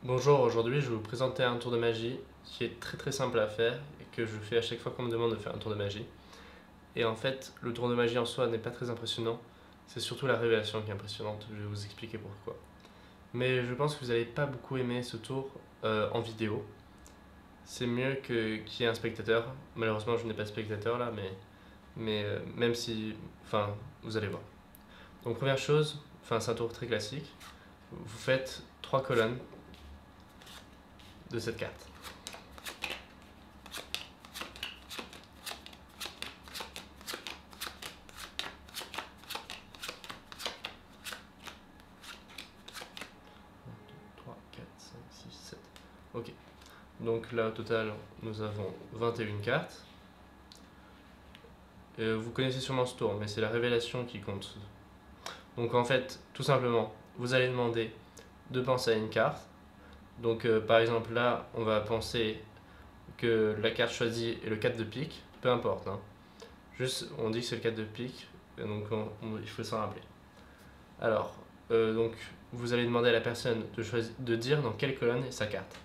Bonjour, aujourd'hui je vais vous présenter un tour de magie qui est très simple à faire et que je fais à chaque fois qu'on me demande de faire un tour de magie. Et en fait, le tour de magie en soi n'est pas très impressionnant, c'est surtout la révélation qui est impressionnante, je vais vous expliquer pourquoi. Mais je pense que vous n'allez pas beaucoup aimer ce tour en vidéo. C'est mieux qu'il y ait un spectateur. Malheureusement, je n'ai pas de spectateur là, mais même si. Enfin, vous allez voir. Donc, première chose, c'est un tour très classique. Vous faites 3 colonnes de cette carte. Ok, donc là au total nous avons 21 cartes. Vous connaissez sûrement ce tour, mais c'est la révélation qui compte. Donc en fait, tout simplement, vous allez demander de penser à une carte. Donc par exemple là, on va penser que la carte choisie est le 4 de pique, peu importe. Hein. Juste, on dit que c'est le 4 de pique, donc il faut s'en rappeler. Alors, donc vous allez demander à la personne de dire dans quelle colonne est sa carte.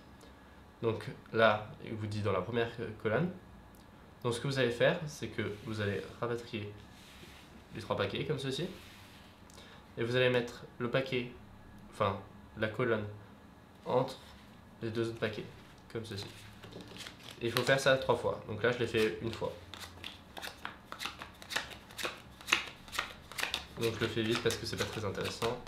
Donc là, il vous dit dans la première colonne. Donc ce que vous allez faire, c'est que vous allez rapatrier les 3 paquets comme ceci. Et vous allez mettre le paquet, la colonne, entre les 2 autres paquets, comme ceci. Et il faut faire ça 3 fois. Donc là, je l'ai fait une fois. Donc je le fais vite parce que c'est pas très intéressant.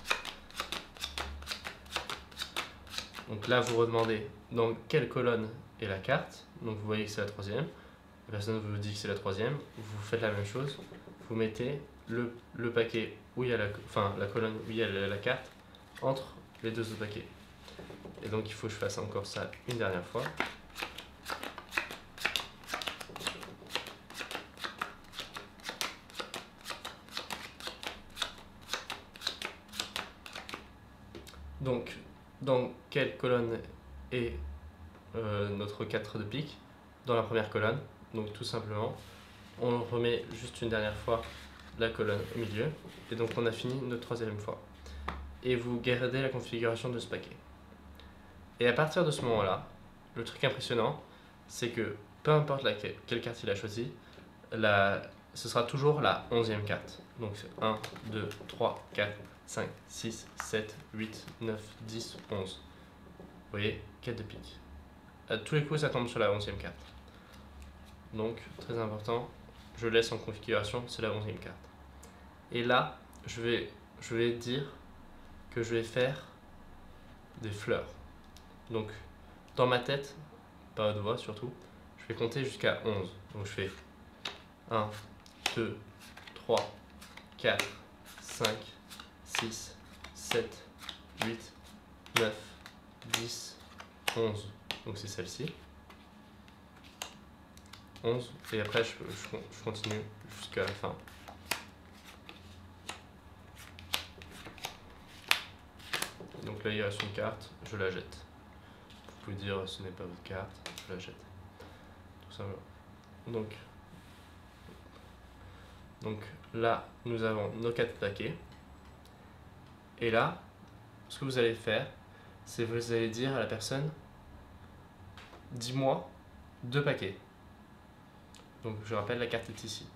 Donc là, vous redemandez dans quelle colonne est la carte. Donc vous voyez que c'est la 3e. La personne vous dit que c'est la 3e. Vous faites la même chose. Vous mettez le paquet où il y a la colonne où il y a la carte entre les 2 autres paquets. Et donc il faut que je fasse encore ça une dernière fois. Donc, dans quelle colonne est notre 4 de pique? Dans la première colonne. Donc tout simplement, on remet juste une dernière fois la colonne au milieu. Et donc on a fini notre 3e fois. Et vous gardez la configuration de ce paquet. Et à partir de ce moment-là, le truc impressionnant, c'est que peu importe quelle carte il a choisi, ce sera toujours la 11e carte. Donc c'est 1, 2, 3, 4, 5, 6, 7, 8, 9, 10, 11. Vous voyez, 4 de pique. À tous les coups, ça tombe sur la 11e carte. Donc, très important, je laisse en configuration, c'est la 11e carte. Et là, je vais dire que je vais faire des fleurs. Donc, dans ma tête, pas à haute voix surtout, je vais compter jusqu'à 11. Donc, je fais 1, 2, 3, 4, 5, 6, 7, 8, 9, 10, 11. Donc, c'est celle-ci. 11. Et après, je continue jusqu'à la fin. Donc là, il reste une carte, je la jette. Vous pouvez dire ce n'est pas votre carte, je la jette. Tout simplement. Donc là, nous avons nos 4 paquets. Et là, ce que vous allez faire, c'est que vous allez dire à la personne, dis-moi 2 paquets. Donc je rappelle, la carte est ici.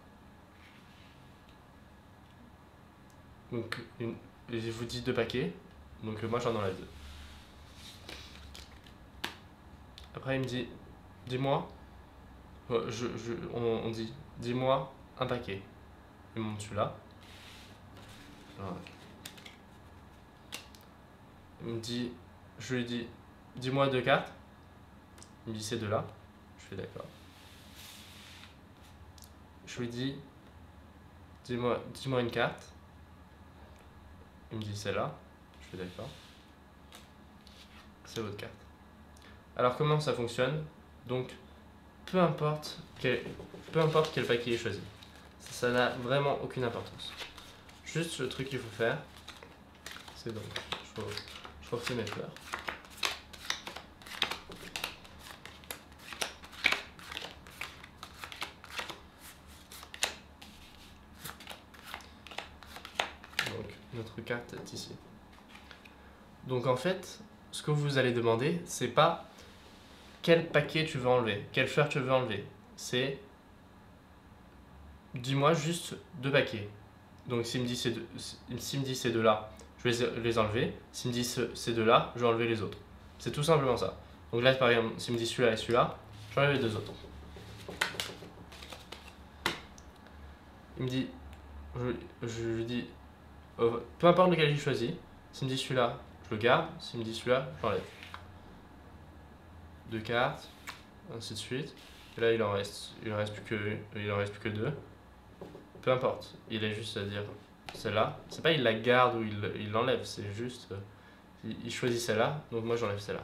Donc je vous dis 2 paquets, donc moi j'en enlève 2. Après il me dit, dis-moi, on dit, dis-moi un paquet. Il monte celui-là. Voilà. Je lui dis, dis-moi 2 cartes. Il me dit ces 2-là. Je fais d'accord. Je lui dis, dis-moi une carte. Il me dit celle-là. Je fais d'accord. C'est votre carte. Alors comment ça fonctionne? Donc, peu importe quel paquet est choisi. Ça n'a vraiment aucune importance. Juste le truc qu'il faut faire, c'est donc, je refais mes fleurs. Donc notre carte est ici. Donc en fait, ce que vous allez demander, c'est pas quel paquet tu veux enlever, quelle fleur tu veux enlever. C'est dis-moi juste 2 paquets. Donc s'il me dit ces deux-là, je vais les enlever. S'il me dit ces deux-là, je vais enlever les autres. C'est tout simplement ça. Donc là, par exemple, s'il me dit celui-là et celui-là, j'enlève les 2 autres. Il me dit, je lui dis, peu importe lequel j'ai choisi, s'il me dit celui-là, je le garde. S'il me dit celui-là, j'enlève. 2 cartes, ainsi de suite. Et là, il en reste plus que 2. Peu importe, il est juste à dire celle-là. C'est pas il la garde ou il l'enlève, c'est juste il choisit celle-là, donc moi j'enlève celle-là.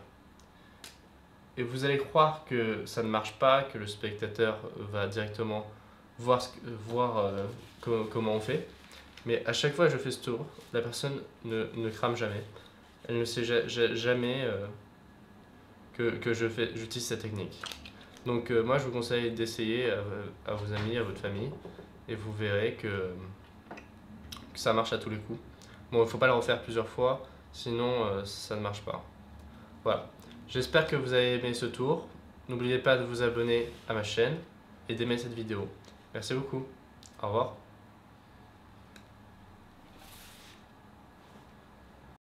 Et vous allez croire que ça ne marche pas, que le spectateur va directement voir, comment on fait. Mais à chaque fois que je fais ce tour, la personne ne crame jamais. Elle ne sait jamais que j'utilise cette technique. Donc moi je vous conseille d'essayer à vos amis, à votre famille, et vous verrez que ça marche à tous les coups. Bon, il ne faut pas le refaire plusieurs fois, sinon ça ne marche pas. Voilà. J'espère que vous avez aimé ce tour. N'oubliez pas de vous abonner à ma chaîne et d'aimer cette vidéo. Merci beaucoup. Au revoir.